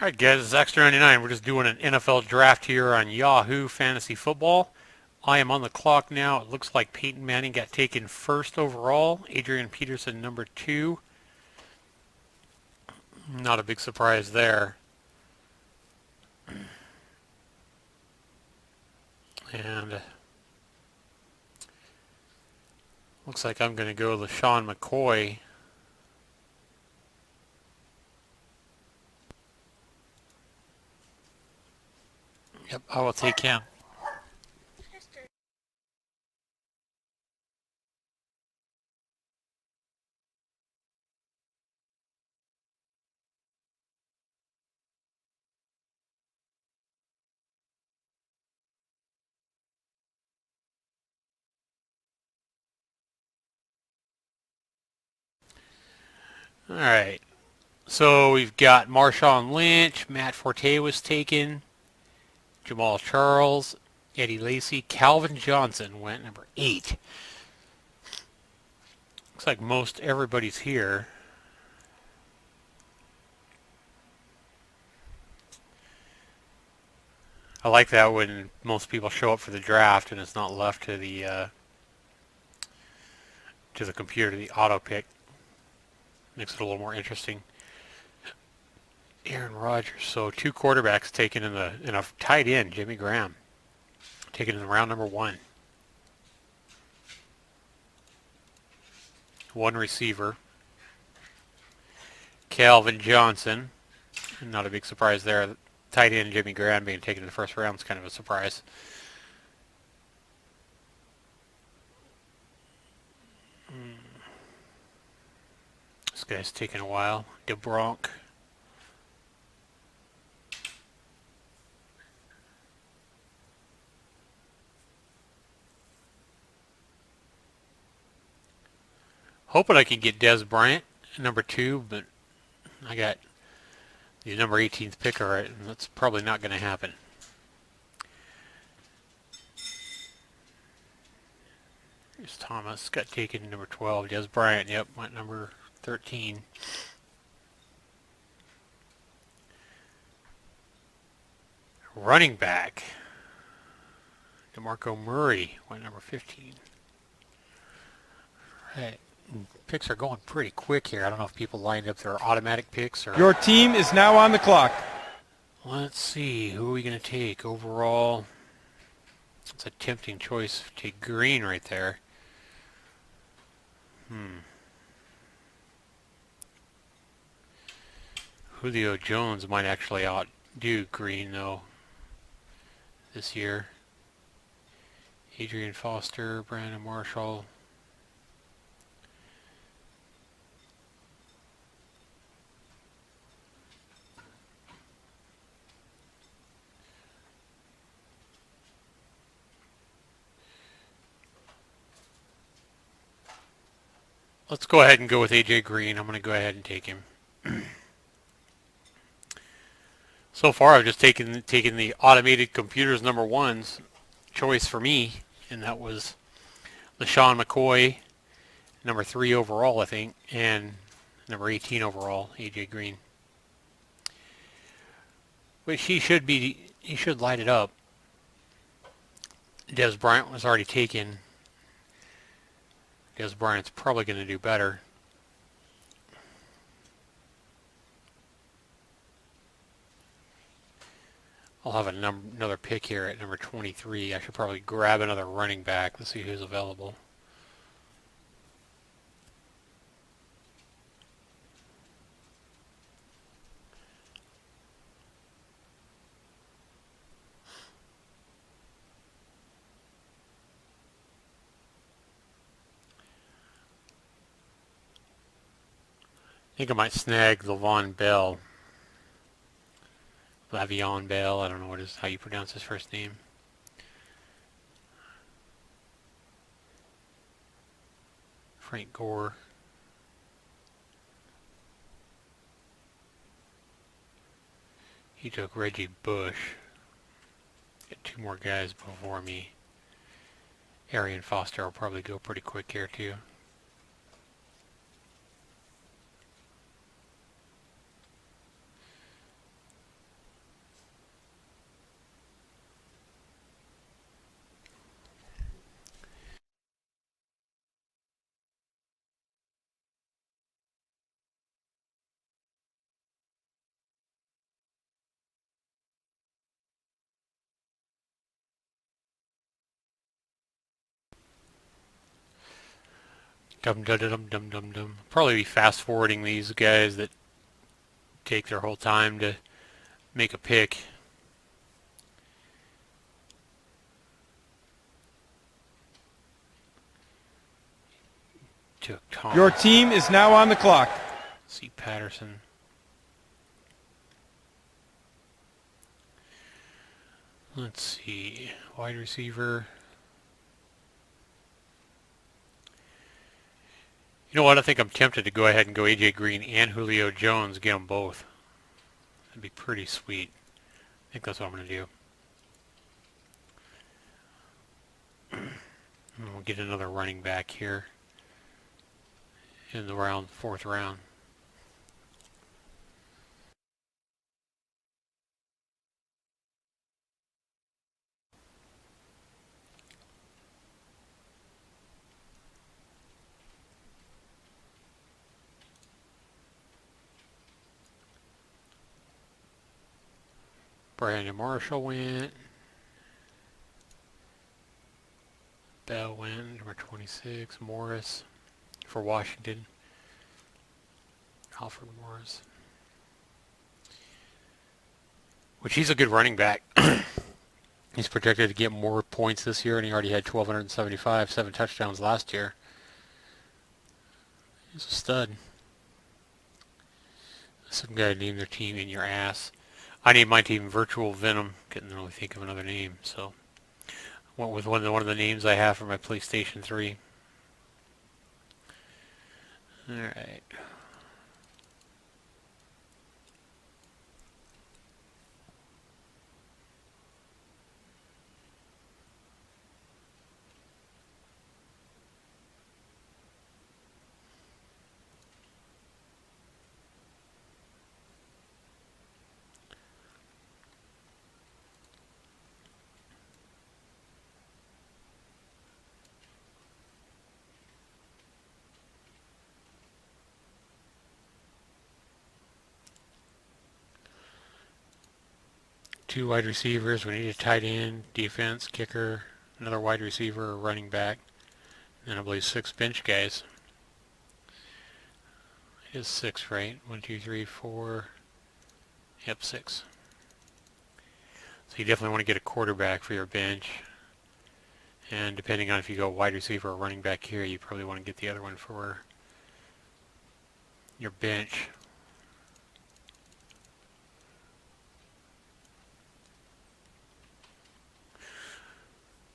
Alright guys, it's Extra 99. We're just doing an NFL draft here on Yahoo Fantasy Football. I am on the clock now. It looks like Peyton Manning got taken first overall. Adrian Peterson number 2. Not a big surprise there. And looks like I'm going to go with LaShawn McCoy. Yep, I will take him. Alright, so we've got Marshawn Lynch, Matt Forte was taken, Jamal Charles, Eddie Lacy, Calvin Johnson went number 8. Looks like most everybody's here. I like that when most people show up for the draft and it's not left to the computer, to the auto pick. Makes it a little more interesting. Aaron Rodgers. So 2 quarterbacks taken in a tight end, Jimmy Graham, taken in round number 1. 1 receiver, Calvin Johnson. Not a big surprise there. Tight end Jimmy Graham being taken in the first round is kind of a surprise. This guy's taking a while. DeBronk. Hoping I can get Des Bryant, number 2, but I got the number 18th pick alright, and that's probably not going to happen. Here's Thomas, got taken number 12. Des Bryant, yep, went number 13. Running back, DeMarco Murray went number 15. Right. Picks are going pretty quick here. I don't know if people lined up their automatic picks or... Your team is now on the clock. Let's see. Who are we going to take overall? It's a tempting choice. Take Green right there. Julio Jones might actually outdo Green, though, this year. Adrian Foster, Brandon Marshall. Let's go ahead and go with AJ Green. I'm going to go ahead and take him. So far, I've just taken the automated computers number 1's choice for me, and that was LaShawn McCoy, number 3 overall, I think, and number 18 overall, AJ Green. But he should light it up. Des Bryant was already taken. Des Bryant's probably going to do better. I'll have another pick here at number 23. I should probably grab another running back. Let's see who's available. I think I might snag Le'Veon Bell. Le'Veon Bell, I don't know how you pronounce his first name. Frank Gore. He took Reggie Bush. Got 2 more guys before me. Arian Foster will probably go pretty quick here too. Dum dum dum dum dum dum. Probably be fast forwarding these guys that take their whole time to make a pick. Took Thomas. Your team is now on the clock. See Patterson. Let's see. Wide receiver. You know what? I think I'm tempted to go ahead and go AJ Green and Julio Jones. Get them both. That'd be pretty sweet. I think that's what I'm going to do. And we'll get another running back here in the fourth round. Brandon Marshall went. Bell went. Number 26. Morris for Washington. Alfred Morris. Which he's a good running back. He's projected to get more points this year, and he already had 1,275, 7 touchdowns last year. He's a stud. Some guy named their team In Your Ass. I named my team Virtual Venom. Couldn't really think of another name, so went with one of the names I have for my PlayStation 3. All right. Two wide receivers. We need a tight end, defense, kicker, another wide receiver, a running back, and I believe 6 bench guys. It is 6, right? 1, 2, 3, 4. Yep, 6. So you definitely want to get a quarterback for your bench. And depending on if you go wide receiver or running back here, you probably want to get the other one for your bench.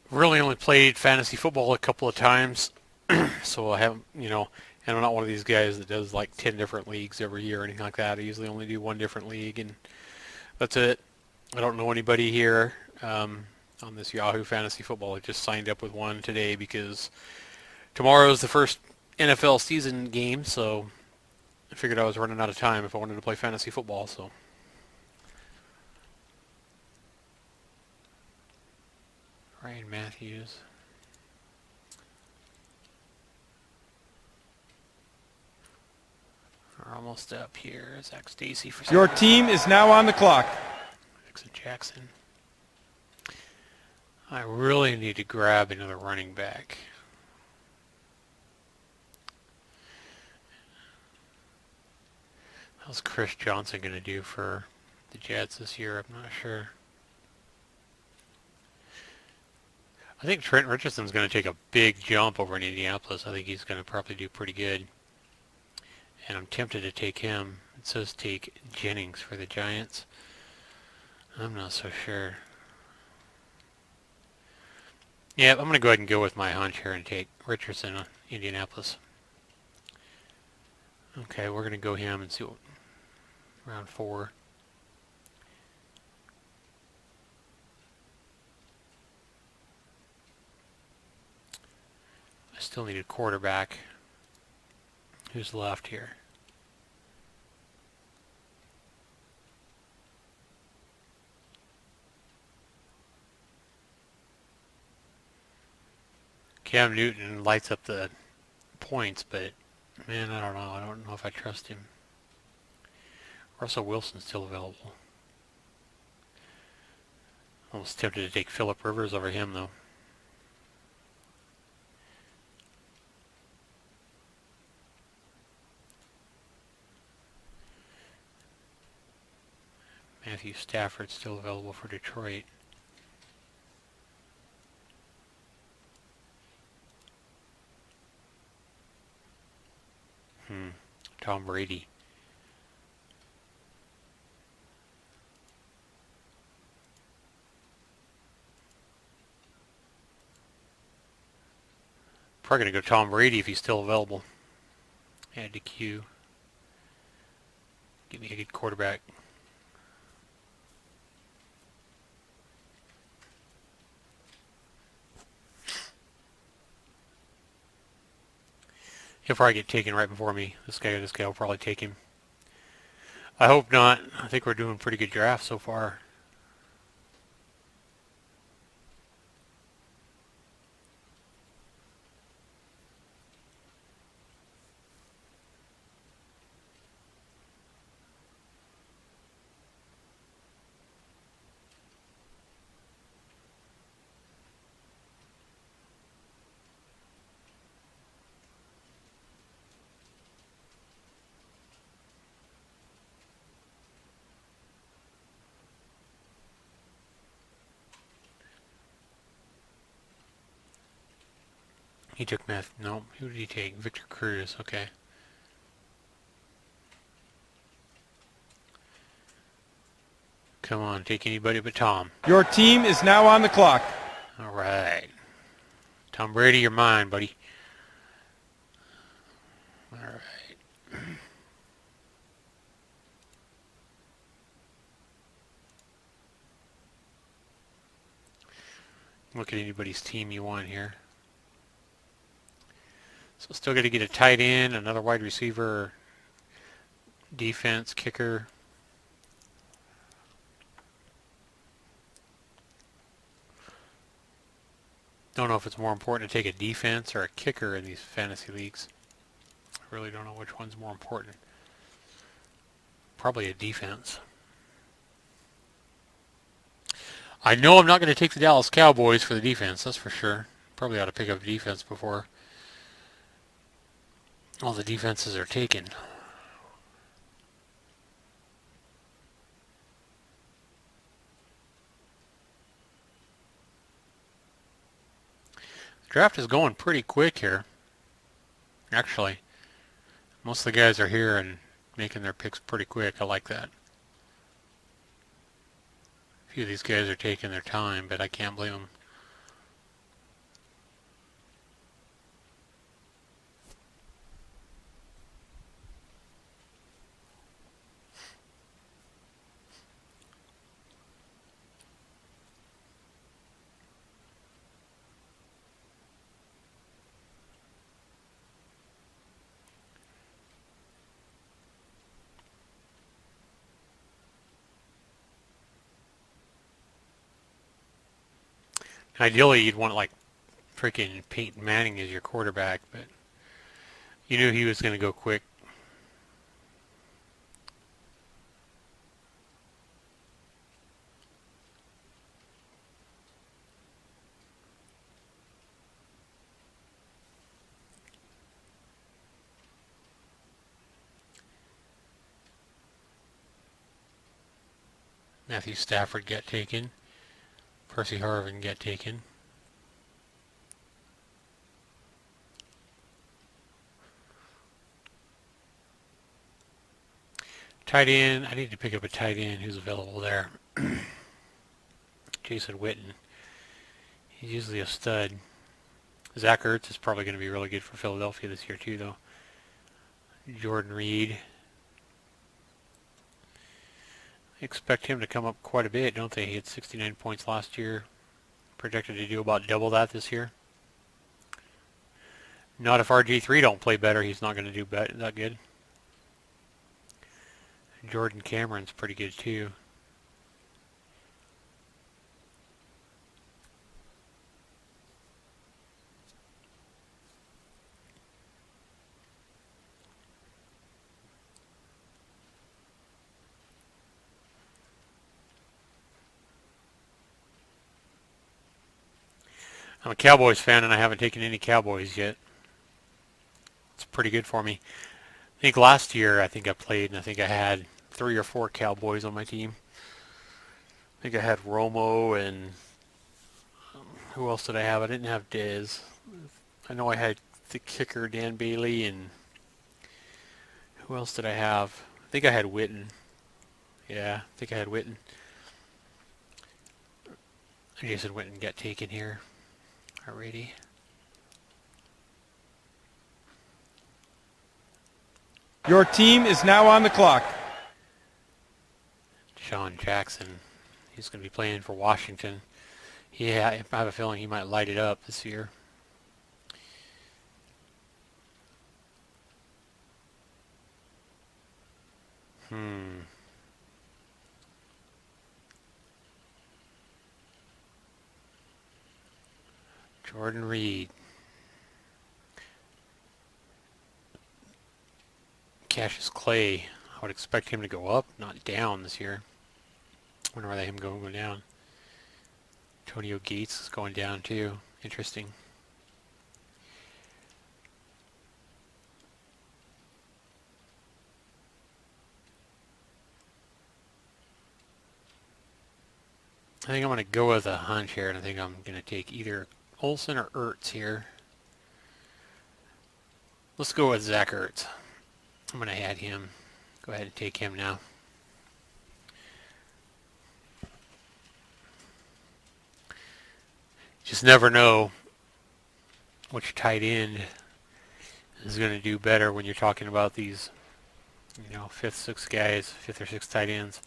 Really only played fantasy football a couple of times, so I haven't, and I'm not one of these guys that does like 10 different leagues every year or anything like that. I usually only do one different league, and that's it. I don't know anybody here on this Yahoo Fantasy Football. I just signed up with one today because tomorrow's the first NFL season game, so I figured I was running out of time if I wanted to play fantasy football, so. Ryan Matthews. We're almost up here. Zach Stacy for Your team is now on the clock. Dixon Jackson. I really need to grab another running back. How's Chris Johnson going to do for the Jets this year? I'm not sure. I think Trent Richardson's going to take a big jump over in Indianapolis. I think he's going to probably do pretty good. And I'm tempted to take him. It says take Jennings for the Giants. I'm not so sure. Yeah, I'm going to go ahead and go with my hunch here and take Richardson on Indianapolis. Okay, we're going to go him and see what round 4. I still need a quarterback. Who's left here? Cam Newton lights up the points, but man, I don't know. I don't know if I trust him. Russell Wilson's still available. Almost tempted to take Phillip Rivers over him, though. Matthew Stafford still available for Detroit. Tom Brady. Probably going to go Tom Brady if he's still available. Add to queue. Give me a good quarterback. He'll probably get taken right before me. This guy will probably take him. I hope not. I think we're doing pretty good draft so far. He took Math. No, who did he take? Victor Cruz. Okay. Come on, take anybody but Tom. Your team is now on the clock. All right. Tom Brady, you're mine, buddy. All right. Look at anybody's team you want here. So still got to get a tight end, another wide receiver, defense, kicker. Don't know if it's more important to take a defense or a kicker in these fantasy leagues. I really don't know which one's more important. Probably a defense. I know I'm not going to take the Dallas Cowboys for the defense, that's for sure. Probably ought to pick up defense before all the defenses are taken. The draft is going pretty quick here. Actually, most of the guys are here and making their picks pretty quick. I like that. A few of these guys are taking their time, but I can't blame them. Ideally, you'd want like freaking Peyton Manning as your quarterback, but you knew he was going to go quick. Matthew Stafford got taken. Percy Harvin got taken. Tight end. I need to pick up a tight end who's available there. Jason Witten. He's usually a stud. Zach Ertz is probably going to be really good for Philadelphia this year too, though. Jordan Reed. Expect him to come up quite a bit, don't they? He had 69 points last year. Projected to do about double that this year. Not if RG3 don't play better. He's not going to do that good. Jordan Cameron's pretty good too. I'm a Cowboys fan and I haven't taken any Cowboys yet. It's pretty good for me. I think last year I played and I think I had 3 or 4 Cowboys on my team. I think I had Romo and who else did I have? I didn't have Dez. I know I had the kicker Dan Bailey, and who else did I have? I think I had Witten. Yeah, I think I had Witten. Jason Witten got taken here already. Your team is now on the clock. Sean Jackson. He's going to be playing for Washington. Yeah, I have a feeling he might light it up this year. Jordan Reed. Cassius Clay. I would expect him to go up, not down this year. I wonder why they him go down. Antonio Gates is going down too. Interesting. I think I'm going to go with a hunch here, and I think I'm going to take either Olsen or Ertz here. Let's go with Zach Ertz. I'm going to add him. Go ahead and take him now. Just never know which tight end is going to do better when you're talking about these, fifth, sixth guys, fifth or sixth tight ends.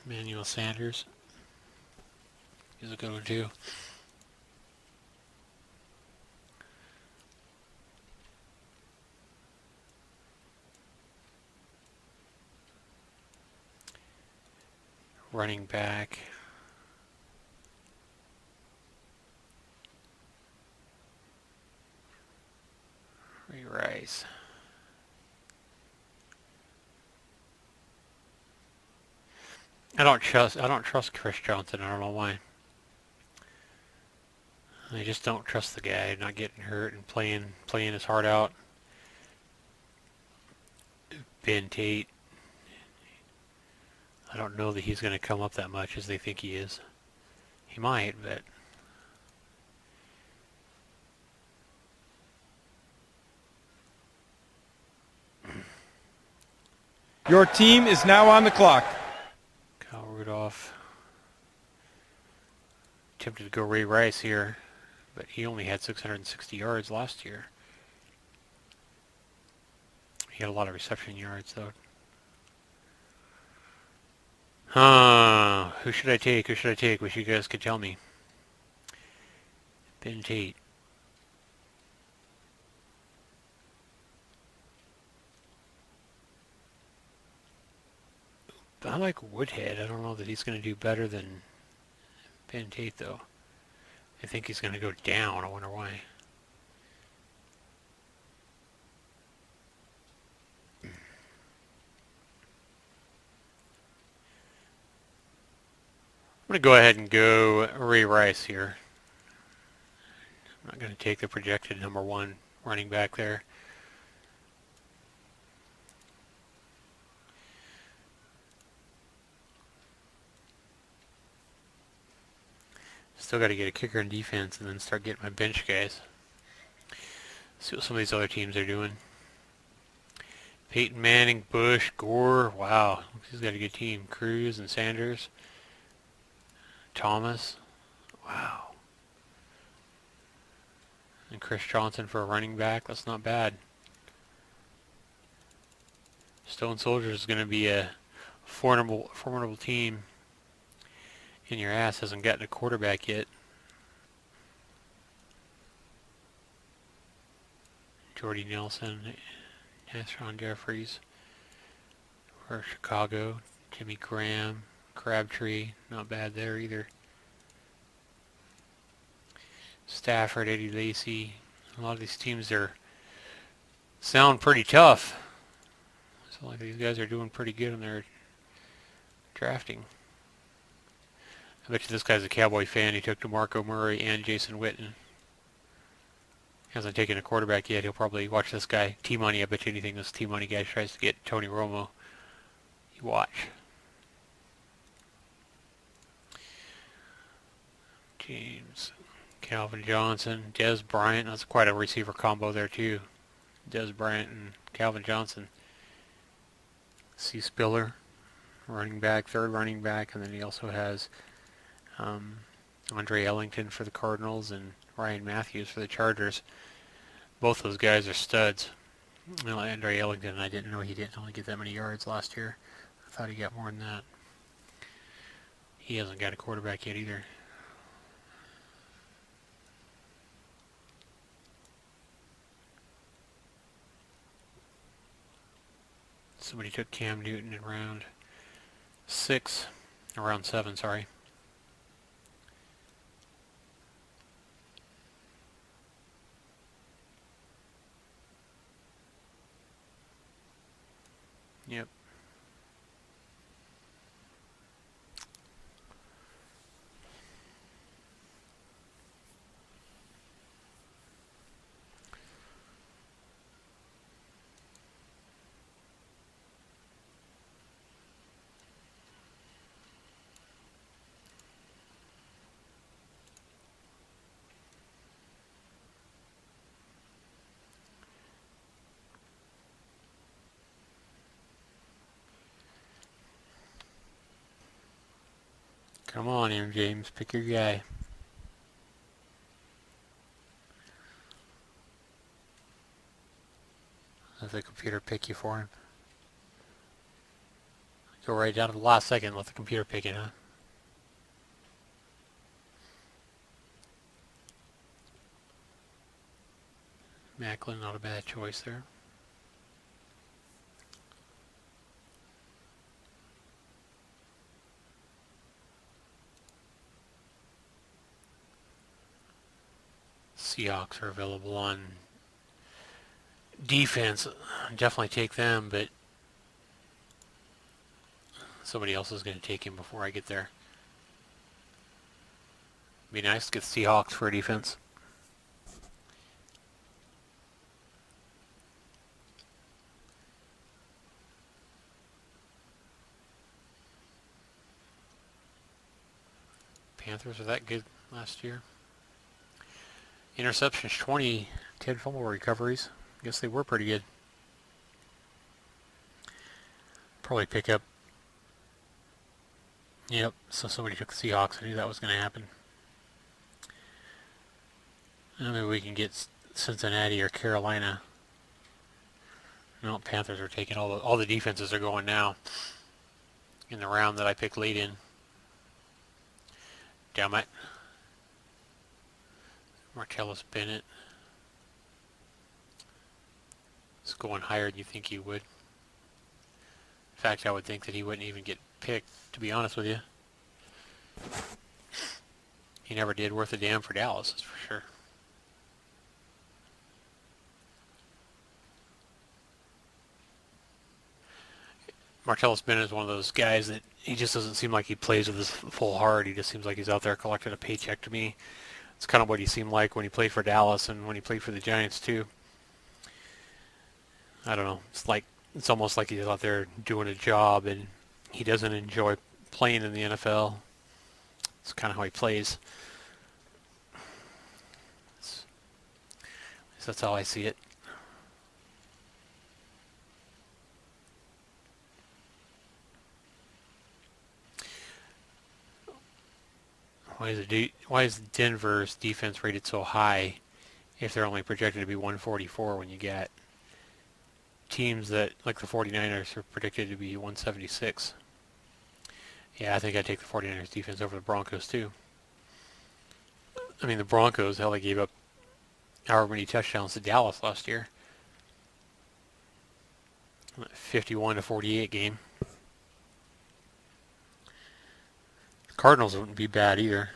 Emmanuel Sanders. He's a good one too. Running back. Ray Rice. I don't trust Chris Johnson. I don't know why. I just don't trust the guy not getting hurt and playing his heart out. Ben Tate. I don't know that he's going to come up that much as they think he is. He might, but Your team is now on the clock. Kyle Rudolph. Tempted to go Ray Rice here, but he only had 660 yards last year. He had a lot of reception yards, though. Who should I take? Who should I take? Wish you guys could tell me. Ben Tate. I like Woodhead. I don't know that he's going to do better than Ben Tate, though. I think he's going to go down. I wonder why. I'm going to go ahead and go Ray Rice here. I'm not going to take the projected number one running back there. Still got to get a kicker in defense and then start getting my bench guys. See what some of these other teams are doing. Peyton Manning, Bush, Gore. Wow, he's got a good team. Cruz and Sanders. Thomas. Wow. And Chris Johnson for a running back. That's not bad. Stone Soldiers is going to be a formidable team. And your ass hasn't gotten a quarterback yet. Jordy Nelson, Nashawn Jeffries for Chicago. Jimmy Graham, Crabtree, not bad there either. Stafford, Eddie Lacy. A lot of these teams sound pretty tough. So like these guys are doing pretty good in their drafting. I bet you this guy's a Cowboy fan. He took DeMarco Murray and Jason Witten. Hasn't taken a quarterback yet. He'll probably watch this guy. T-Money, I bet you anything this T-Money guy tries to get Tony Romo. Watch. James, Calvin Johnson, Des Bryant. That's quite a receiver combo there too. Des Bryant and Calvin Johnson. C. Spiller, running back, third running back, and then he also has Andre Ellington for the Cardinals and Ryan Matthews for the Chargers. Both those guys are studs. Well, Andre Ellington, I didn't know he didn't only get that many yards last year. I thought he got more than that. He hasn't got a quarterback yet either. Somebody took Cam Newton in round 6, or round 7, sorry. Yep. Come on here, James. Pick your guy. Let the computer pick you for him. Go right down to the last second. Let the computer pick it, huh? Macklin, not a bad choice there. Seahawks are available on defense. Definitely take them, but somebody else is going to take him before I get there. Be nice to get Seahawks for defense. Panthers are that good last year. Interceptions 20, 10 fumble recoveries. I guess they were pretty good. Probably pick up. Yep, so somebody took the Seahawks. I knew that was going to happen. Maybe we can get Cincinnati or Carolina. No, Panthers are taking all the defenses are going now in the round that I picked late in. Damn it. Martellus Bennett is going higher than you think he would. In fact, I would think that he wouldn't even get picked, to be honest with you. He never did worth a damn for Dallas, that's for sure. Martellus Bennett is one of those guys that he just doesn't seem like he plays with his full heart. He just seems like he's out there collecting a paycheck to me. It's kind of what he seemed like when he played for Dallas and when he played for the Giants too. I don't know. It's almost like he's out there doing a job and he doesn't enjoy playing in the NFL. It's kind of how he plays. At least that's how I see it. Why is Denver's defense rated so high if they're only projected to be 144 when you get teams that, like the 49ers, are predicted to be 176? Yeah, I think I'd take the 49ers defense over the Broncos too. I mean, the Broncos, hell, they gave up however many touchdowns to Dallas last year. 51-48 game. The Cardinals wouldn't be bad either.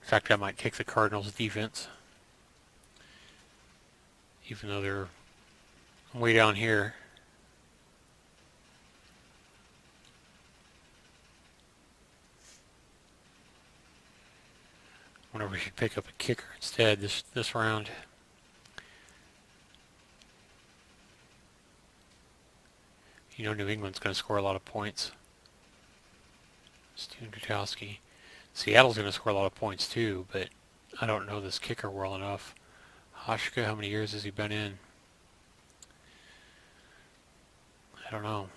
In fact, I might take the Cardinals defense, even though they're way down here. wonder if we should pick up a kicker instead this round. You know New England's going to score a lot of points. Steven Gutowski. Seattle's going to score a lot of points too, but I don't know this kicker well enough. Hashka, how many years has he been in? I don't know.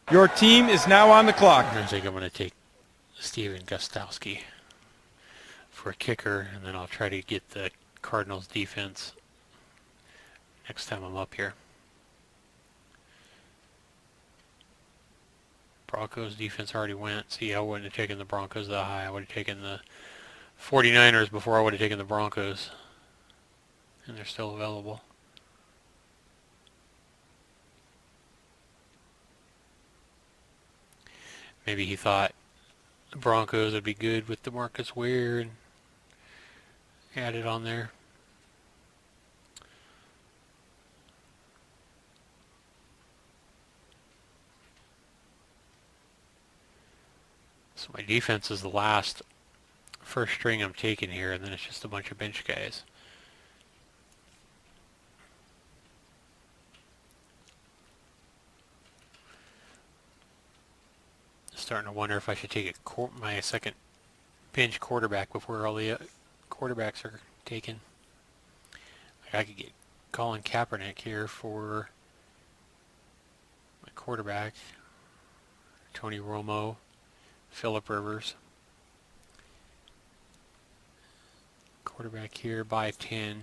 Your team is now on the clock. I think I'm going to take Steven Gutowski for a kicker, and then I'll try to get the Cardinals defense next time I'm up here. Broncos defense already went. See, I wouldn't have taken the Broncos that high. I would have taken the 49ers before I would have taken the Broncos. And they're still available. Maybe he thought the Broncos would be good with DeMarcus Ware and added on there. So my defense is the last first string I'm taking here, and then it's just a bunch of bench guys. Starting to wonder if I should take my second bench quarterback before all the quarterbacks are taken. Like I could get Colin Kaepernick here for my quarterback. Tony Romo, Phillip Rivers. Quarterback here, buy 10.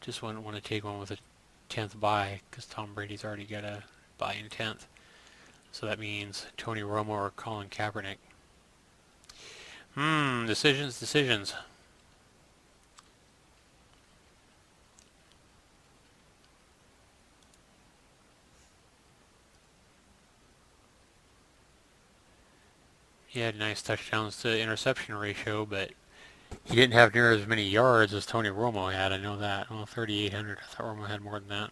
Just wouldn't want to take one with a 10th buy because Tom Brady's already got a buy in 10th. So that means Tony Romo or Colin Kaepernick. Decisions. He had nice touchdowns to interception ratio, but he didn't have near as many yards as Tony Romo had. I know that. Well, 3,800. I thought Romo had more than that.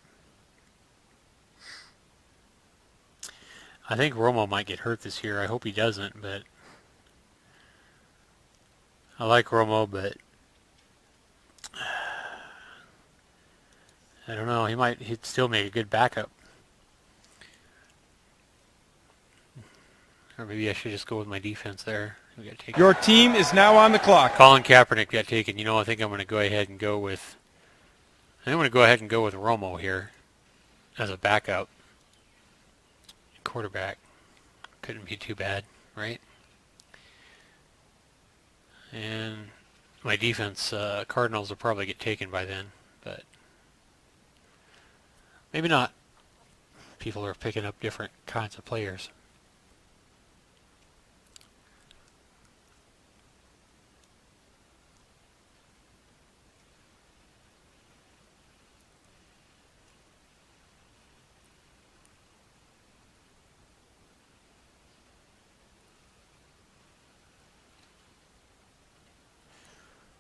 I think Romo might get hurt this year. I hope he doesn't, but I like Romo, but I don't know. He'd still make a good backup. Or maybe I should just go with my defense there. Your team is now on the clock. Colin Kaepernick got taken. I think I'm going to go ahead and go with Romo here as a backup. Quarterback. Couldn't be too bad, right? And my defense, Cardinals will probably get taken by then, but maybe not. People are picking up different kinds of players.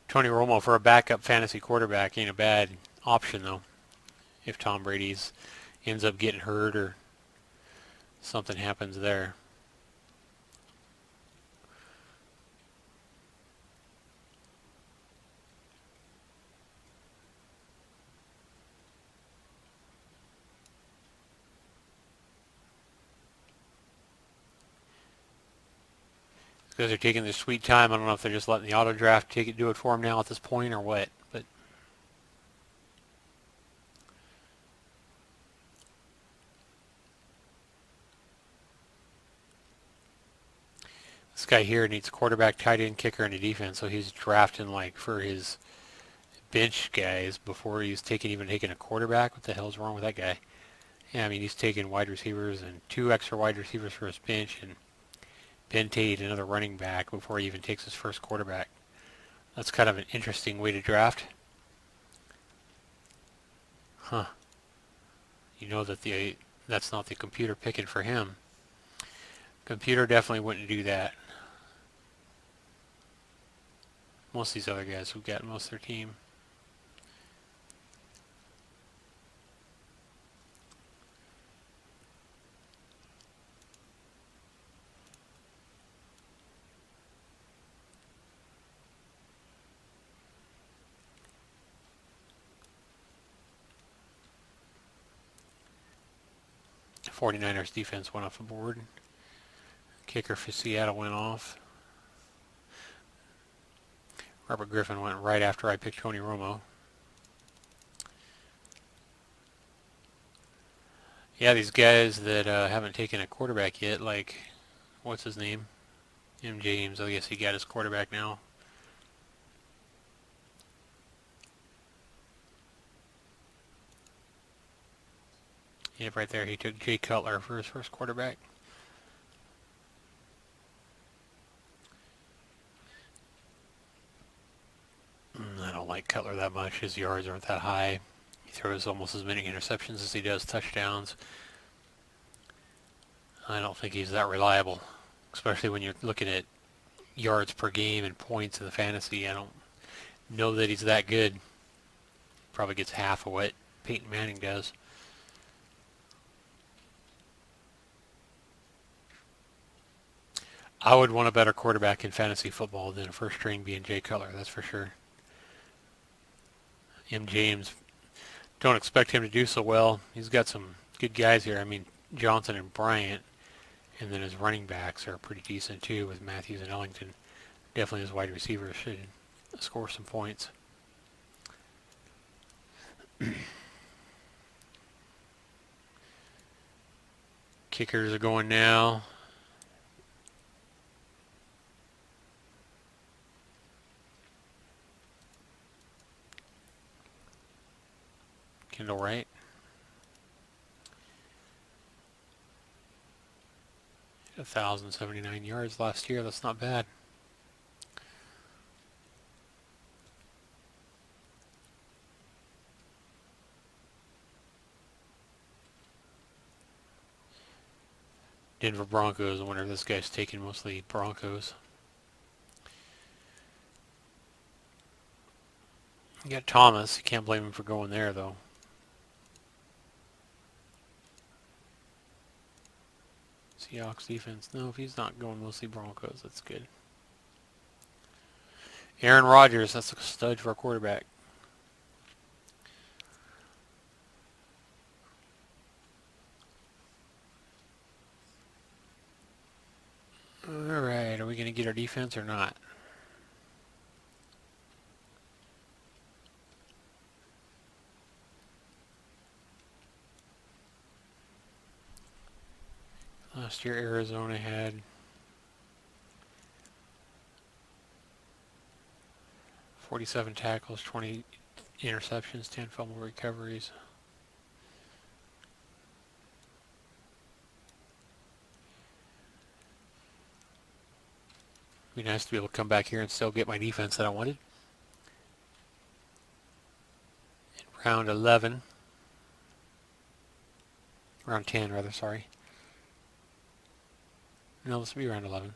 Tony Romo for a backup fantasy quarterback ain't a bad option, though, if Tom Brady's ends up getting hurt or something happens there. Because they're taking their sweet time. I don't know if they're just letting the auto draft do it for them now at this point or what. But this guy here needs quarterback, tight end, kicker, and a defense. So he's drafting like for his bench guys before he's even taking a quarterback. What the hell's wrong with that guy? Yeah, I mean he's taking wide receivers and 2 extra wide receivers for his bench and Ben Tate, another running back, before he even takes his first quarterback. That's kind of an interesting way to draft. Huh. That's not the computer picking for him. Computer definitely wouldn't do that. Most of these other guys who've got most of their team. The 49ers defense went off the board. Kicker for Seattle went off. Robert Griffin went right after I picked Tony Romo. Yeah, these guys that haven't taken a quarterback yet, like, what's his name? M. James. I guess he got his quarterback now. Yep, right there. He took Jay Cutler for his first quarterback. I don't like Cutler that much. His yards aren't that high. He throws almost as many interceptions as he does touchdowns. I don't think he's that reliable, especially when you're looking at yards per game and points in the fantasy. I don't know that he's that good. Probably gets half of what Peyton Manning does. I would want a better quarterback in fantasy football than a first string being Jay Cutler, that's for sure. M. James, don't expect him to do so well. He's got some good guys here. I mean, Johnson and Bryant, and then his running backs are pretty decent too with Matthews and Ellington. Definitely his wide receivers should score some points. Kickers are going now. Kendall Wright. 1,079 yards last year. That's not bad. Denver Broncos. I wonder if this guy's taking mostly Broncos. You got Thomas. You can't blame him for going there, though. Seahawks defense. No, if he's not going mostly Broncos, that's good. Aaron Rodgers. That's a stud for a quarterback. Alright, are we going to get our defense or not? Last year Arizona had 47 tackles, 20 interceptions, 10 fumble recoveries. It'd be nice to be able to come back here and still get my defense that I wanted. In round 11. Round 10, rather, sorry. No, this will be round 11.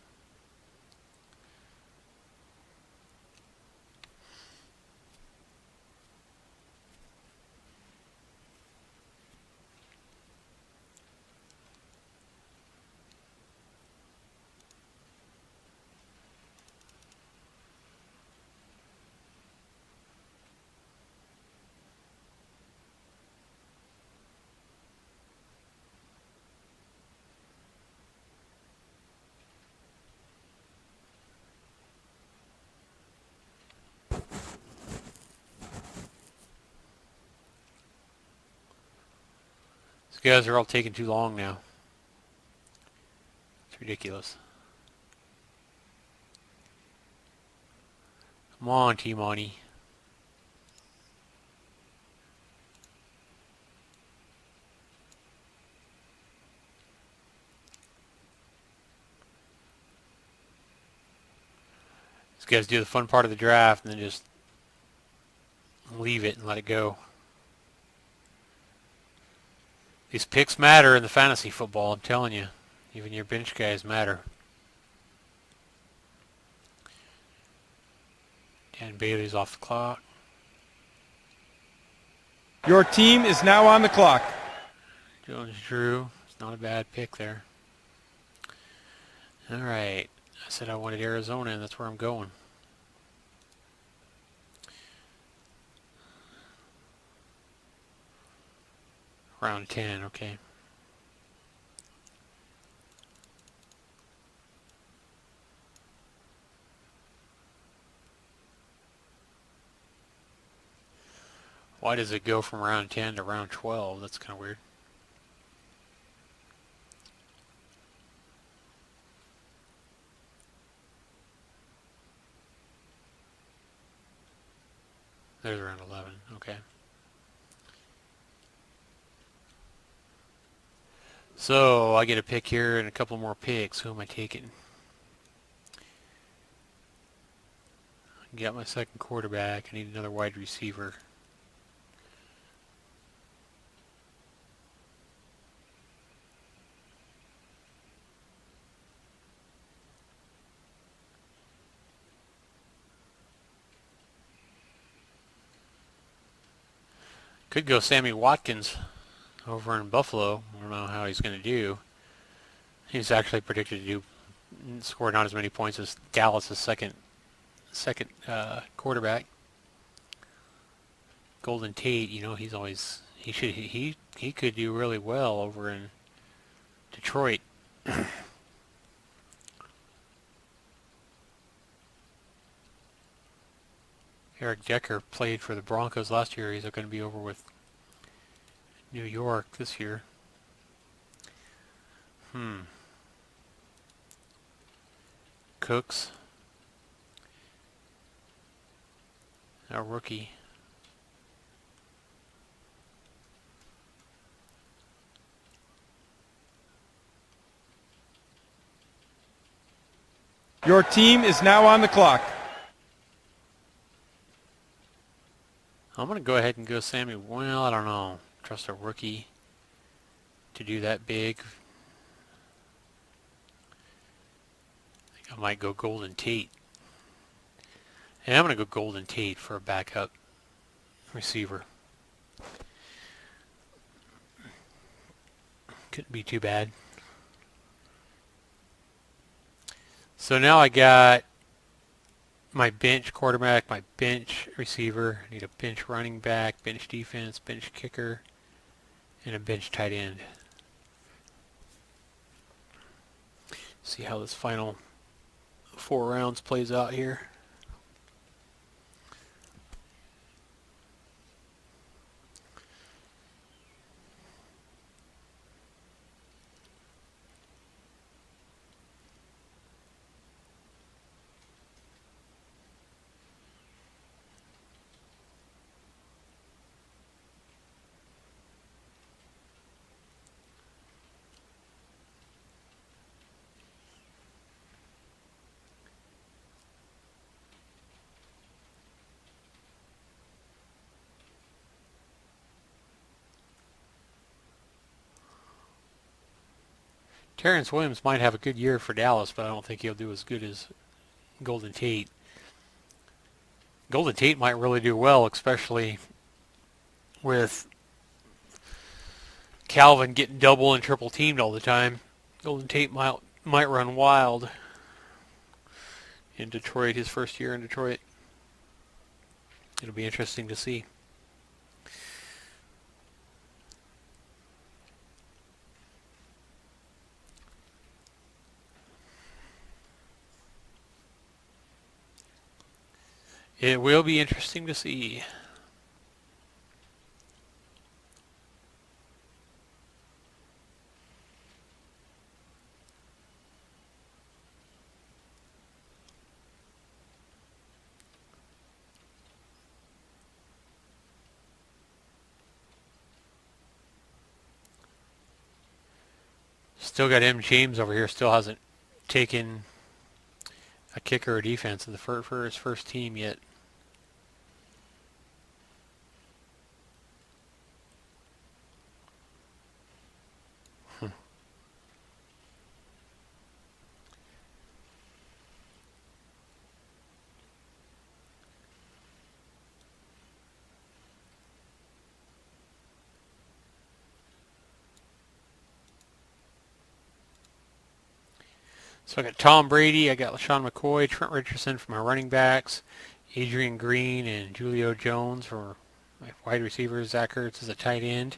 These guys are all taking too long now. It's ridiculous. Come on, T-Money. These guys do the fun part of the draft and then just leave it and let it go. These picks matter in the fantasy football, I'm telling you. Even your bench guys matter. Dan Bailey's off the clock. Your team is now on the clock. Jones Drew. It's not a bad pick there. All right. I said I wanted Arizona, and that's where I'm going. Round 10, okay. Why does it go from round 10 to round 12? That's kind of weird. There's round 11, okay. So I get a pick here and a couple more picks. Who am I taking? Got my second quarterback. I need another wide receiver. Could go Sammy Watkins over in Buffalo. I don't know how he's going to do. He's actually predicted to score not as many points as Dallas' second quarterback. Golden Tate, you know, he could do really well over in Detroit. Eric Decker played for the Broncos last year. He's going to be over with New York this year. Cooks. A rookie. Your team is now on the clock. I'm going to go ahead and go Sammy. Well, I don't know. Trust a rookie to do that big. I think I might go Golden Tate. And I'm going to go Golden Tate for a backup receiver. Couldn't be too bad. So now I got my bench quarterback, my bench receiver. I need a bench running back, bench defense, bench kicker, and a bench tight end. See how this final 4 rounds plays out here. Terrence Williams might have a good year for Dallas, but I don't think he'll do as good as Golden Tate. Golden Tate might really do well, especially with Calvin getting double and triple teamed all the time. Golden Tate might run wild in Detroit, his first year in Detroit. It'll be interesting to see. It will be interesting to see. Still got M. James over here. Still hasn't taken a kicker or defense in for his first team yet. So I got Tom Brady, I got LaShawn McCoy, Trent Richardson for my running backs, Adrian Green and Julio Jones for my wide receivers, Zach Ertz as a tight end,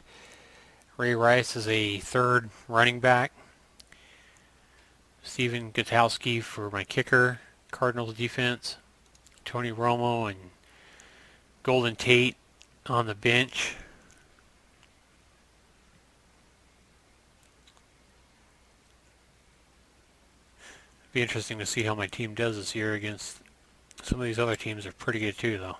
Ray Rice as a third running back, Steven Gutowski for my kicker, Cardinals defense, Tony Romo and Golden Tate on the bench. It'd be interesting to see how my team does this year against some of these other teams. Are pretty good too, though.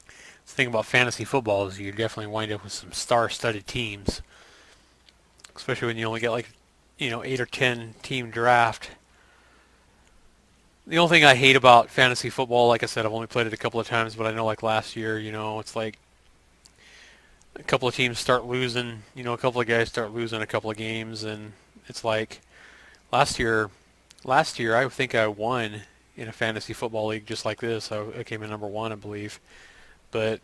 The thing about fantasy football is you definitely wind up with some star-studded teams, especially when you only get like, 8 or 10 team draft. The only thing I hate about fantasy football, like I said, I've only played it a couple of times, but I know like last year, it's like a couple of teams start losing, a couple of guys start losing a couple of games, and it's like last year I think I won in a fantasy football league just like this. I came in number one, I believe. But,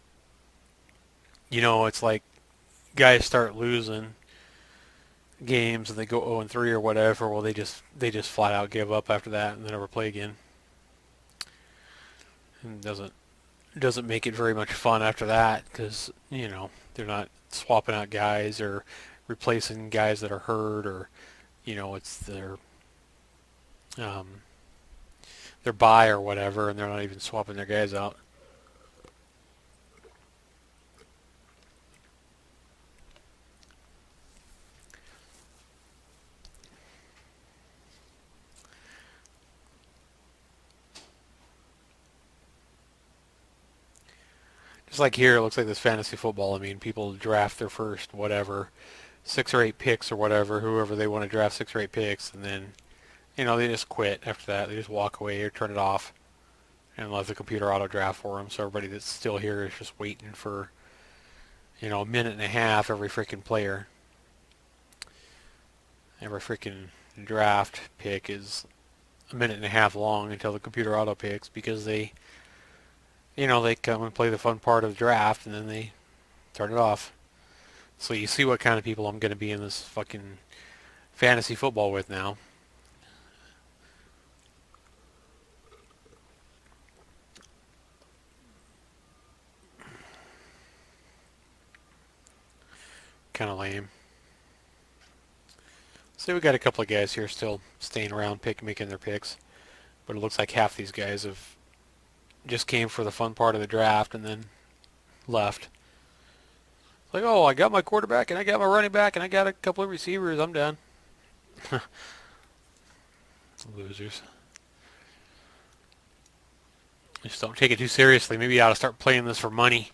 it's like guys start losing games and they go 0-3 or whatever. Well, they just flat out give up after that and they never play again. And doesn't make it very much fun after that because, they're not swapping out guys or replacing guys that are hurt, or, it's their bye or whatever, and they're not even swapping their guys out. Just like here, it looks like this fantasy football. I mean, people draft their first whatever 6 or 8 picks or whatever, whoever they want to draft 6 or 8 picks, and then they just quit after that. They just walk away or turn it off and let the computer auto draft for them. So everybody that's still here is just waiting for a minute and a half every freaking player. Every freaking draft pick is a minute and a half long until the computer auto picks because they come and play the fun part of the draft and then they turn it off. So you see what kind of people I'm going to be in this fucking fantasy football with now. Kind of lame. So we got a couple of guys here still staying around, making their picks. But it looks like half these guys have just came for the fun part of the draft and then left. It's like, oh, I got my quarterback and I got my running back and I got a couple of receivers. I'm done. Losers. Just don't take it too seriously. Maybe you ought to start playing this for money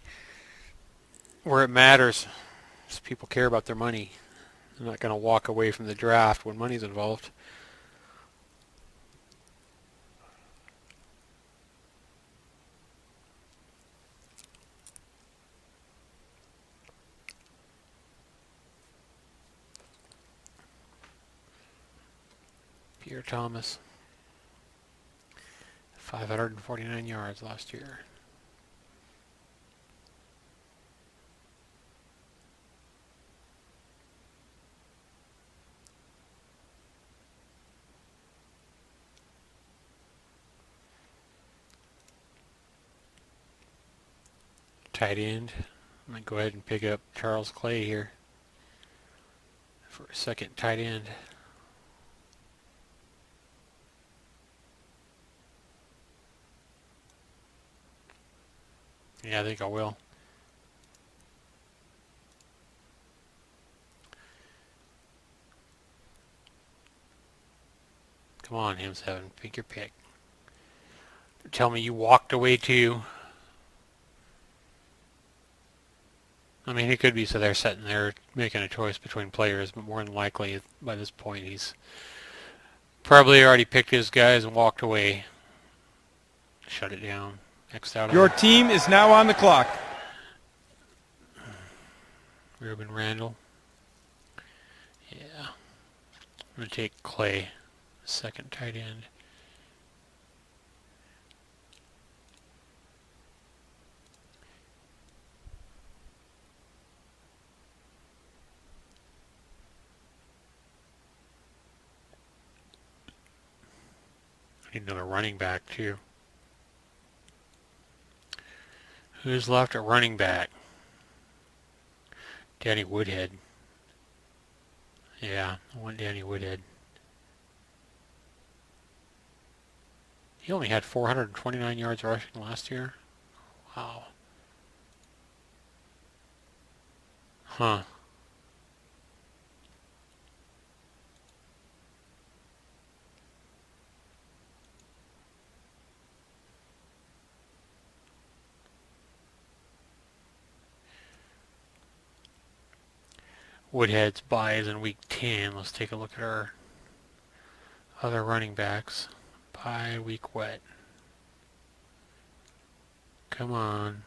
where it matters. Just people care about their money. They're not going to walk away from the draft when money's involved. Pierre Thomas, 549 yards last year. Tight end. I might go ahead and pick up Charles Clay here for a second tight end. Yeah, I think I will. Come on, M7, pick your pick. Tell me you walked away too. I mean, it could be so they're sitting there making a choice between players, but more than likely by this point he's probably already picked his guys and walked away. Shut it down. X'd out. Your team is now on the clock. Ruben Randall. Yeah. I'm going to take Clay, second tight end. Need another running back, too. Who's left at running back? Danny Woodhead. Yeah, I want Danny Woodhead. He only had 429 yards rushing last year. Wow. Huh. Woodhead's bye is in week 10. Let's take a look at our other running backs. Bye week what? Come on.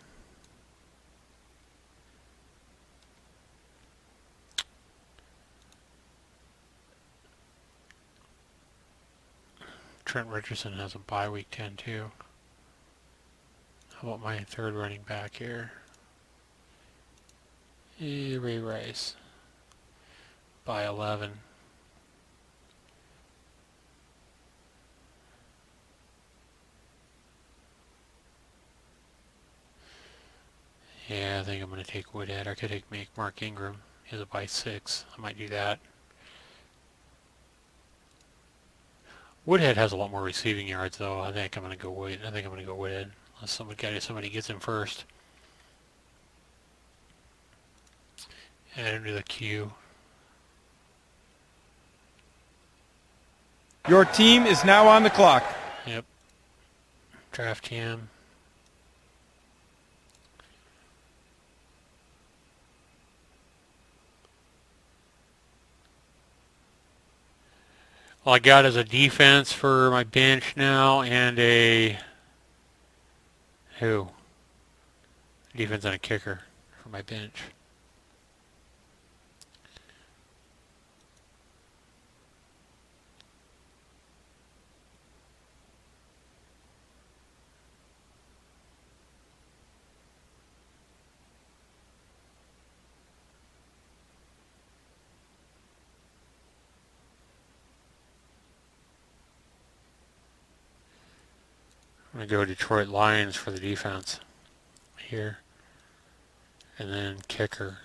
Trent Richardson has a bye week 10 too. How about my third running back here? Ray Rice. Bye 11. Yeah, I think I'm going to take Woodhead. I could make Mark Ingram. He has a bye 6. I might do that. Woodhead has a lot more receiving yards, though. I think I'm going to go Woodhead. Unless somebody gets him first. Add him to the queue. Your team is now on the clock. Yep. Draft him. All I got is a defense for my bench now and a defense and a kicker for my bench. I'm going to go Detroit Lions for the defense here. And then kicker.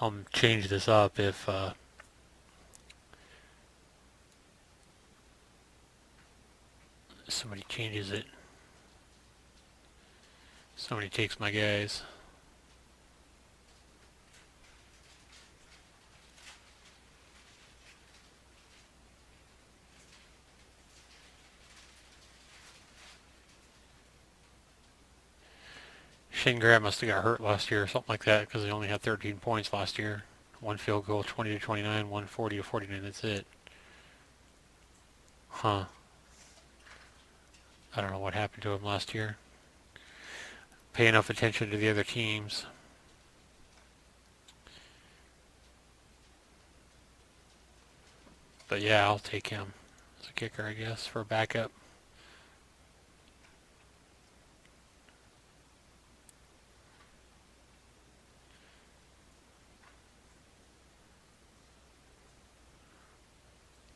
I'll change this up if somebody changes it. Somebody takes my guys. Shane Graham must have got hurt last year or something like that because he only had 13 points last year. One field goal, 20 to 29, 140 to 49. That's it. Huh. I don't know what happened to him last year. Pay enough attention to the other teams. But yeah, I'll take him as a kicker, I guess, for a backup.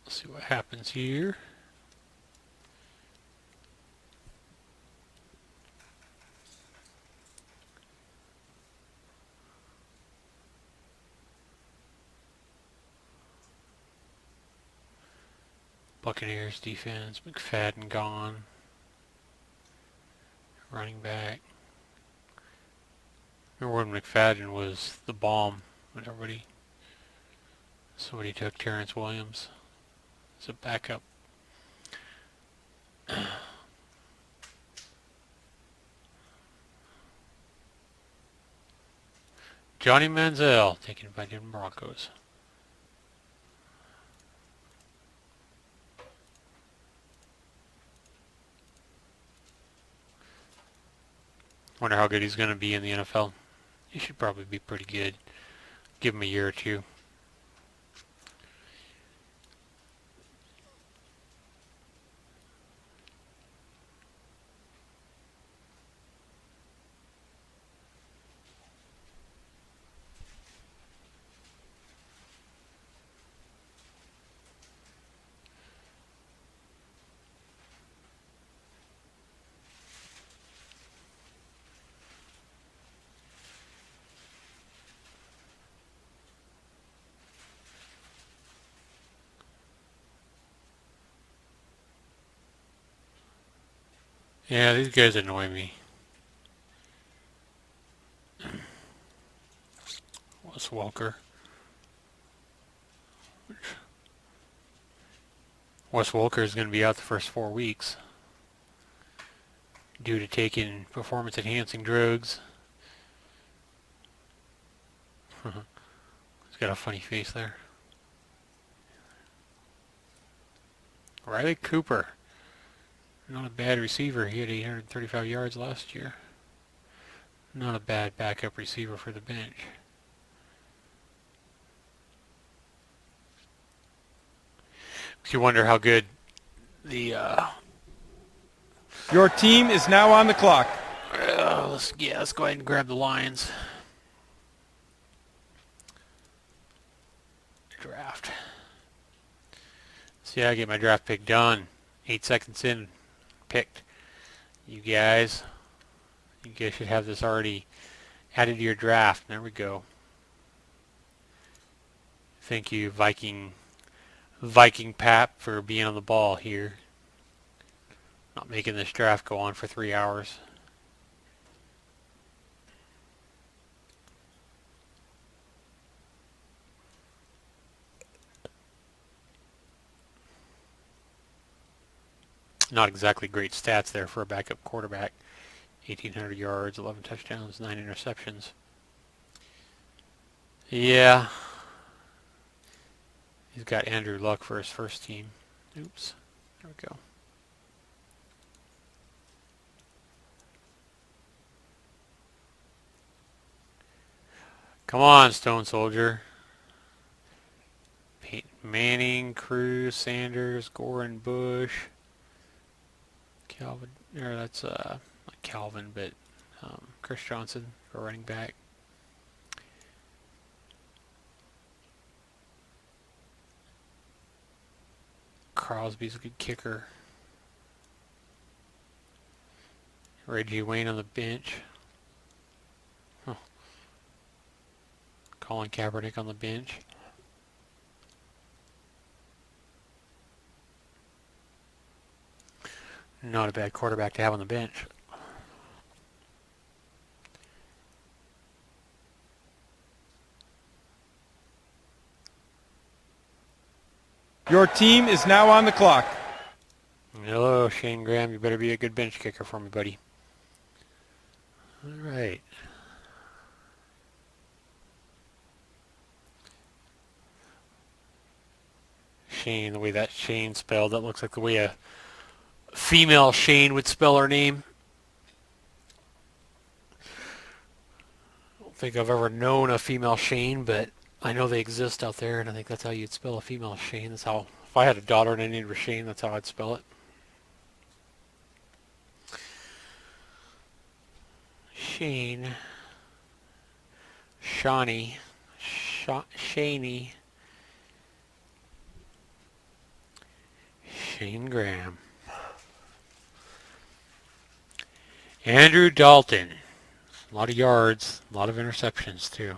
Let's see what happens here. Buccaneers defense, McFadden gone. Running back. Remember when McFadden was the bomb when somebody took Terrence Williams as a backup. Johnny Manziel taken by the Broncos. Wonder how good he's going to be in the NFL. He should probably be pretty good. Give him a year or two. Yeah, these guys annoy me. Wes Welker. Wes Welker is going to be out the first 4 weeks due to taking performance-enhancing drugs. He's got a funny face there. Riley Cooper. Not a bad receiver. He had 835 yards last year. Not a bad backup receiver for the bench. Makes you wonder how good the Your team is now on the clock. let's go ahead and grab the Lions. Draft. See, I get my draft pick done. 8 seconds in, picked. You guys should have this already added to your draft. There we go. Thank you, Viking Pap, for being on the ball here. Not making this draft go on for 3 hours. Not exactly great stats there for a backup quarterback. 1,800 yards, 11 touchdowns, 9 interceptions. Yeah. He's got Andrew Luck for his first team. Oops. There we go. Come on, Stone Soldier. Peyton Manning, Cruz, Sanders, Gordon, Bush, Calvin. Or that's not Calvin, but Chris Johnson for running back. Crosby's a good kicker. Reggie Wayne on the bench. Oh. Colin Kaepernick on the bench. Not a bad quarterback to have on the bench. Your team is now on the clock. Hello, Shane Graham. You better be a good bench kicker for me, buddy. All right. Shane, the way that Shane spelled, that looks like the way a female Shane would spell her name. I don't think I've ever known a female Shane, but I know they exist out there, and I think that's how you'd spell a female Shane. That's how, if I had a daughter and I named her Shane, that's how I'd spell it. Shane. Shawnee. Shaney. Shane Graham. Andrew Dalton. A lot of yards, a lot of interceptions too.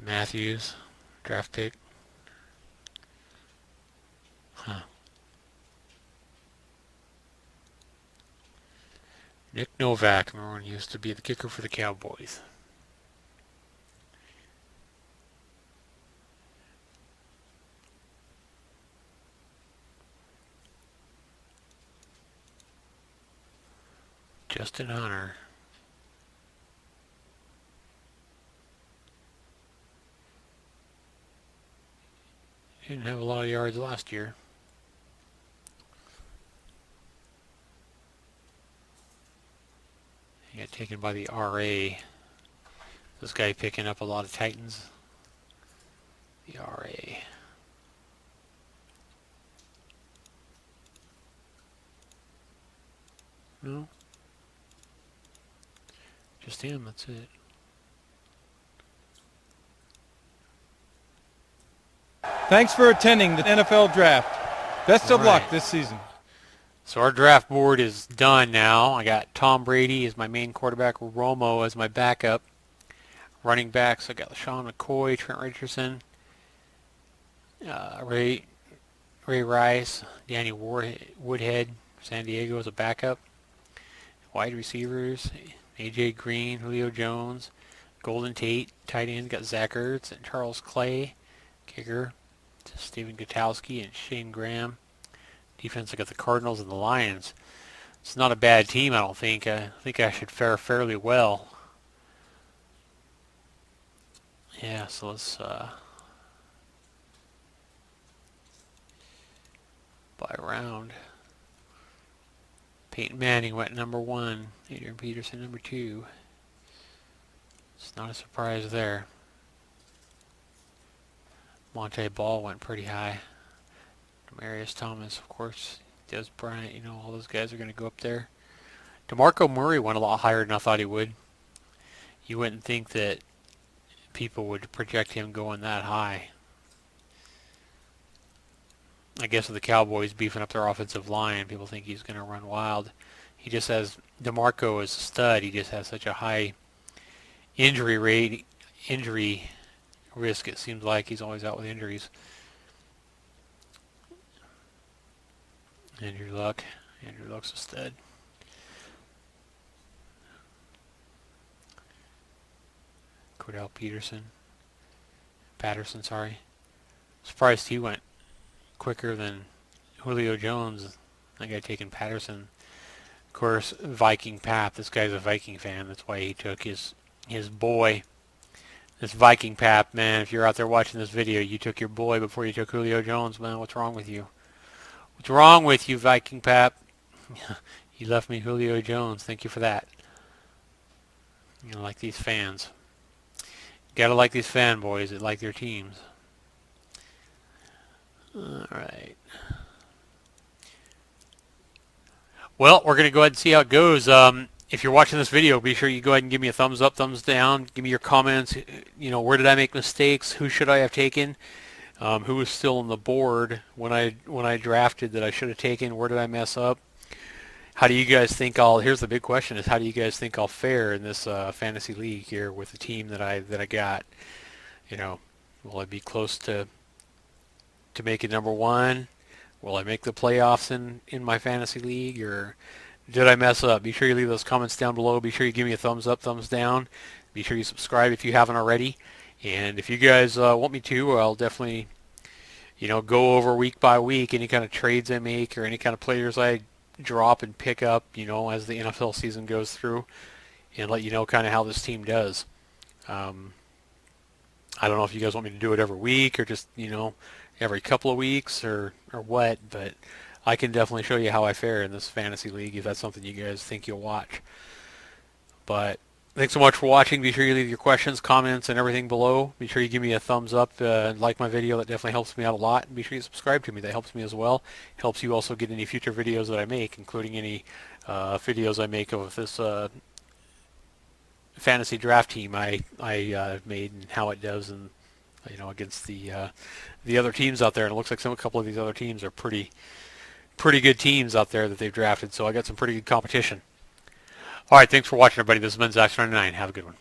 Matthews, draft pick. Nick Novak, remember when he used to be the kicker for the Cowboys. Justin Hunter. Didn't have a lot of yards last year. He got taken by the RA. This guy picking up a lot of Titans. The RA. No. Just him, that's it. Thanks for attending the NFL Draft. Best of luck this season. So our draft board is done now. I got Tom Brady as my main quarterback, Romo as my backup. Running backs, I got LaShawn McCoy, Trent Richardson, Ray Rice, Danny Woodhead, San Diego as a backup. Wide receivers, A.J. Green, Julio Jones, Golden Tate. Tight end got Zach Ertz and Charles Clay. Kicker, Stephen Gutowski and Shane Graham. Defense, I got the Cardinals and the Lions. It's not a bad team, I don't think. I think I should fare fairly well. Yeah, so let's by round. Peyton Manning went number 1. Adrian Peterson number 2. It's not a surprise there. Monte Ball went pretty high. Demarius Thomas, of course. Des Bryant, you know, all those guys are going to go up there. DeMarco Murray went a lot higher than I thought he would. You wouldn't think that people would project him going that high. I guess with the Cowboys beefing up their offensive line, people think he's going to run wild. He just has, DeMarco is a stud. He just has such a high injury risk. It seems like he's always out with injuries. Andrew Luck's a stud. Cordell Patterson, sorry. Surprised he went quicker than Julio Jones. I got taking Patterson. Of course, Viking Pap. This guy's a Viking fan. That's why he took his boy. This Viking Pap, man. If you're out there watching this video, you took your boy before you took Julio Jones, man. What's wrong with you? What's wrong with you, Viking Pap? You left me Julio Jones. Thank you for that. You know, like these fans. Gotta like these fanboys that like their teams. Alright. Well, we're going to go ahead and see how it goes. If you're watching this video, be sure you go ahead and give me a thumbs up, thumbs down. Give me your comments. You know, where did I make mistakes? Who should I have taken? Who was still on the board when I drafted that I should have taken? Where did I mess up? How do you guys think here's the big question, is how do you guys think I'll fare in this fantasy league here with the team that I got? You know, will I be close to making number 1? Will I make the playoffs in my fantasy league, or did I mess up? Be sure you leave those comments down below. Be sure you give me a thumbs up, thumbs down. Be sure you subscribe if you haven't already. And if you guys want me to, I'll definitely, you know, go over week by week any kind of trades I make or any kind of players I drop and pick up, you know, as the NFL season goes through, and let you know kind of how this team does. I don't know if you guys want me to do it every week or just, you know, every couple of weeks or what, but I can definitely show you how I fare in this fantasy league if that's something you guys think you'll watch. But thanks so much for watching. Be sure you leave your questions, comments, and everything below. Be sure you give me a thumbs up and like my video. That definitely helps me out a lot. And be sure you subscribe to me. That helps me as well. Helps you also get any future videos that I make, including any videos I make of this fantasy draft team I made and how it does, and you know, against the other teams out there. And it looks like a couple of these other teams are pretty good teams out there that they've drafted. So I got some pretty good competition. All right, thanks for watching, everybody. This has been Zach99. Have a good one.